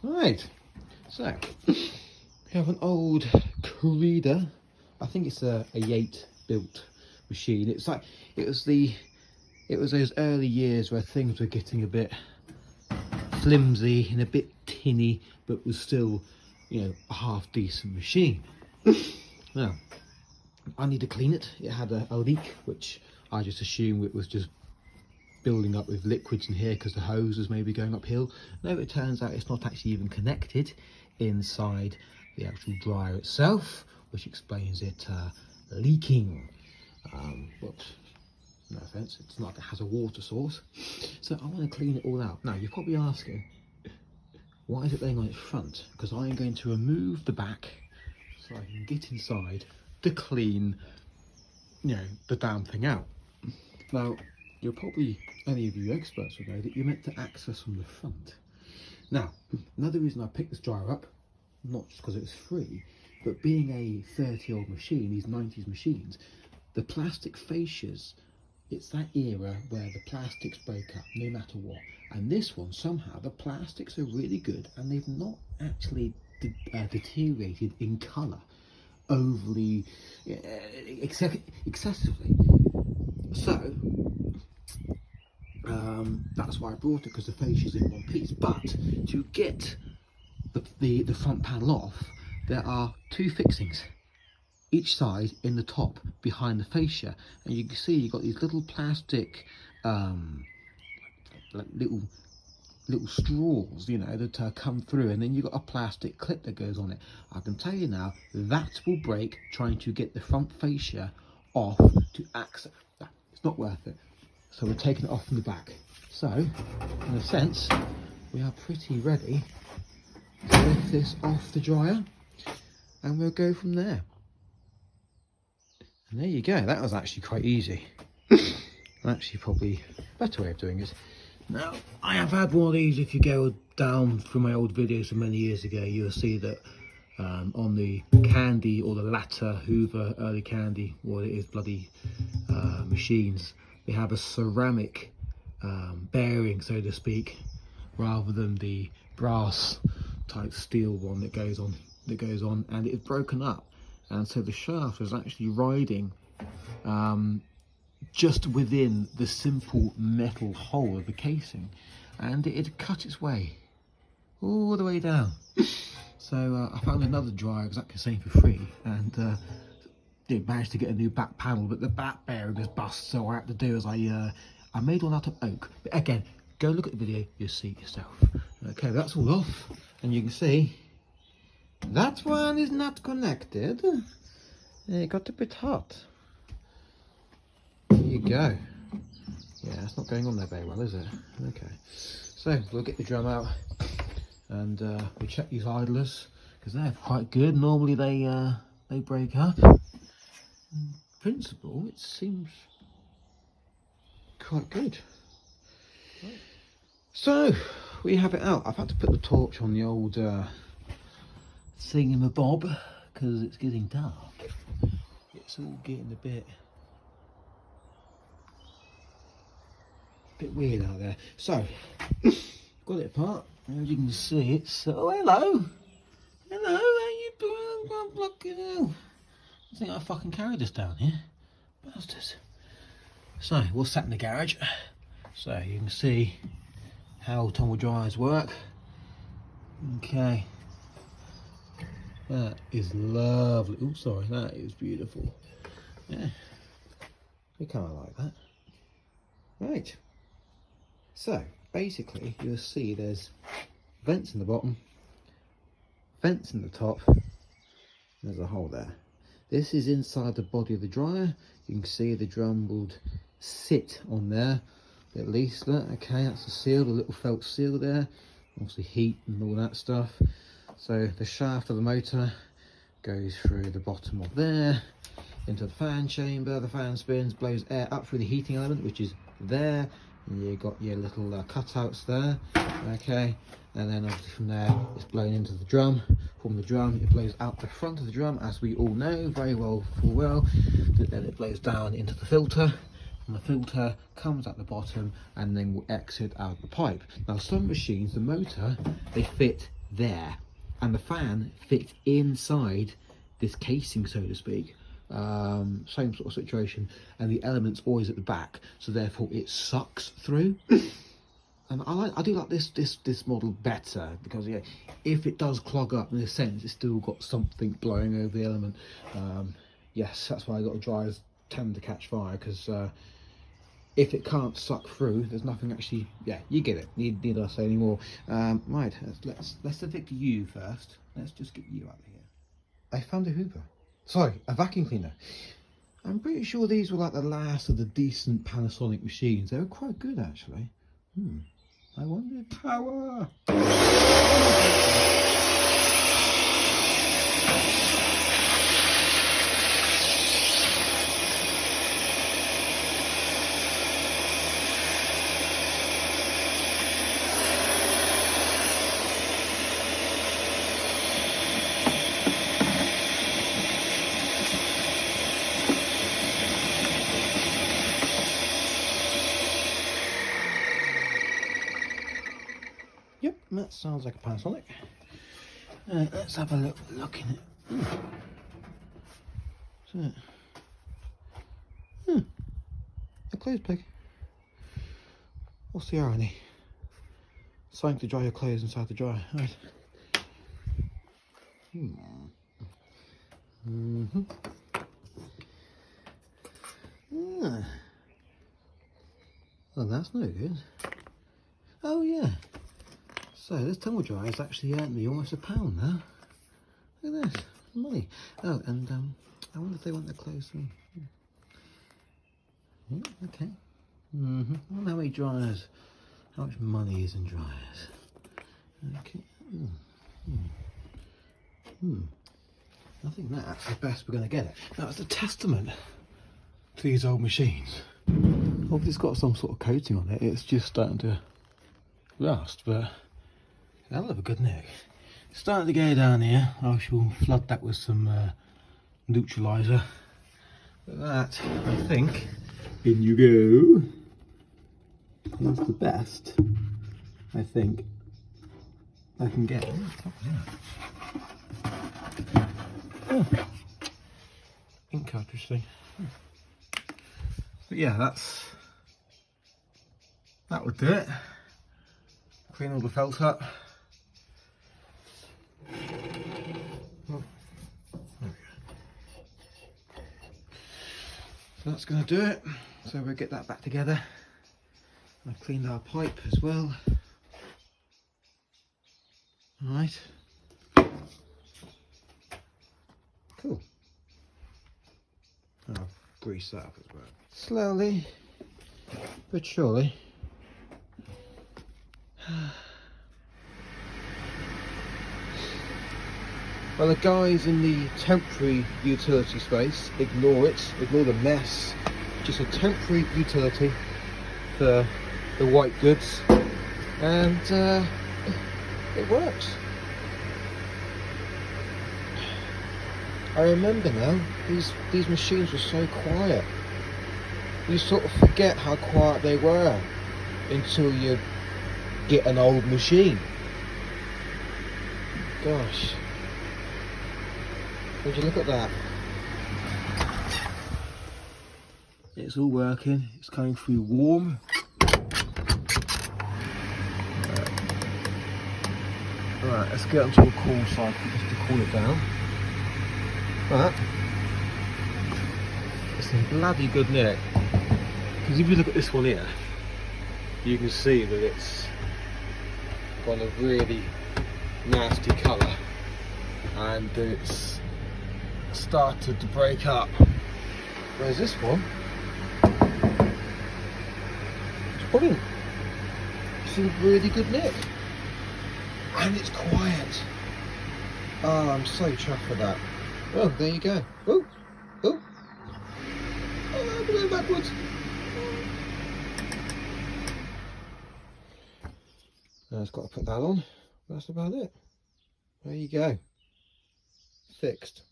Right, so we have an old Creda. I think it's a Yates built machine. It's like it was those early years where things were getting a bit flimsy and a bit tinny, but was still, you know, a half decent machine. Now I need to clean it. It had a leak, which I just assumed it was just building up with liquids in here because the hose was maybe going uphill. No, it turns out it's not actually even connected inside the actual dryer itself, which explains it leaking. But no offense, it's not like it has a water source. So I want to clean it all out. Now you're probably asking, why is it laying on its front? Because I'm going to remove the back so I can get inside to clean, you know, the damn thing out. Now you're probably, any of you experts will know that you're meant to access from the front. Now, another reason I picked this dryer up, not just because it was free, but being a 30-year-old machine, these 90s machines, the plastic fascias, it's that era where the plastics break up no matter what. And this one, somehow, the plastics are really good and they've not actually deteriorated in colour overly, excessively. So, that's why I brought it, because the fascia is in one piece. But to get the front panel off, there are two fixings each side in the top behind the fascia, and you can see you've got these little plastic like little straws, you know, that come through, and then you've got a plastic clip that goes on it. I can tell you now, that will break trying to get the front fascia off to access. It's not worth it. So we're taking it off from the back. So, in a sense, we are pretty ready to lift this off the dryer, and we'll go from there. And there you go. That was actually quite easy. Actually, probably a better way of doing it. Now, I have had one of these. If you go down through my old videos from many years ago, you'll see that on the Candy or the latter Hoover early Candy, what it is, bloody machines, they have a ceramic bearing, so to speak, rather than the brass type steel one that goes on, and it's broken up, and so the shaft is actually riding just within the simple metal hole of the casing, and it had cut its way all the way down. So I found another dryer exactly the same for free, and managed to get a new back panel, but the back bearing was bust. So what I had to do is I made one out of oak. But again, go look at the video, you'll see it yourself. Okay, that's all off, and you can see that one is not connected. It got a bit hot. There you go. Yeah, it's not going on there very well, is it? Okay, so we'll get the drum out, and we'll check these idlers, because they're quite good. Normally they break up. In principle, it seems quite good. So we have it out. I've had to put the torch on the old thingamabob because it's getting dark. It's all getting a bit weird out there. So got it apart, as you can see. It's hello, how you doing? Fucking hell! I think I fucking carried this down here, bastards. So we're sat in the garage, so you can see how tumble dryers work. Okay, that is lovely. Oh, sorry, that is beautiful. Yeah, we kind of like that. Right, so basically you'll see there's vents in the bottom, vents in the top, there's a hole there. This is inside the body of the dryer. You can see the drum would sit on there, at least that. Okay, that's the seal, the little felt seal there. Obviously heat and all that stuff. So the shaft of the motor goes through the bottom of there, into the fan chamber. The fan spins, blows air up through the heating element, which is there. And you've got your little cutouts there. Okay, and then obviously from there it's blown into the drum. From the drum it blows out the front of the drum, as we all know very well, full well. Then it blows down into the filter, and the filter comes at the bottom and then will exit out the pipe. Now some machines, the motor, they fit there, and the fan fits inside this casing, so to speak. Same sort of situation, and the element's always at the back, so therefore it sucks through. And I do like this model better, because yeah, if it does clog up, in a sense it's still got something blowing over the element. Yes, that's why I got dryers tend to catch fire, because if it can't suck through, there's nothing actually. Yeah, you get it. Need I say any more? Right, let's evict you first. Let's just get you out of here. I found a Hoover. Sorry, a vacuum cleaner. I'm pretty sure these were like the last of the decent Panasonic machines. They were quite good, actually. I wonder if power. Yep, that sounds like a Panasonic. Let's have a look in it. A clothes peg. What's the irony? Something to dry your clothes inside the dryer. Right. Well, that's no good. Oh yeah. So this tumble dryer has actually earned me almost £1 now. Look at this, money. Oh, and I wonder if they want their clothes in. Yeah, okay. I wonder how many dryers, how much money is in dryers. Okay. I think that's the best we're going to get it. Now, it's a testament to these old machines. Obviously, it's got some sort of coating on it. It's just starting to rust, but hell of a good nick. Starting to go down here. I shall flood that with some neutralizer. But that, I think, in you go. That's the best, I think, I can get. Oh, ink cartridge thing. But yeah, that would do it. Clean all the felt up. So that's going to do it. So we'll get that back together. I've cleaned our pipe as well. Alright. Cool. I'll grease that up as well. Slowly but surely. Well, the guys in the temporary utility space, ignore it, ignore the mess. Just a temporary utility for the white goods, and it works. I remember now, these machines were so quiet. You sort of forget how quiet they were until you get an old machine. Gosh. Would you look at that? It's all working, it's coming through warm. Right, let's get onto a cool cycle just to cool it down. But it's a bloody good nick. Because if you look at this one here, you can see that it's got a really nasty colour and it's started to break up. Whereas this one, it's brilliant. It's a really good nick. And it's quiet. Oh, I'm so chuffed with that. Well, there you go. Oh, oh. Oh, I'm going backwards. Now I've got to put that on. That's about it. There you go. Fixed.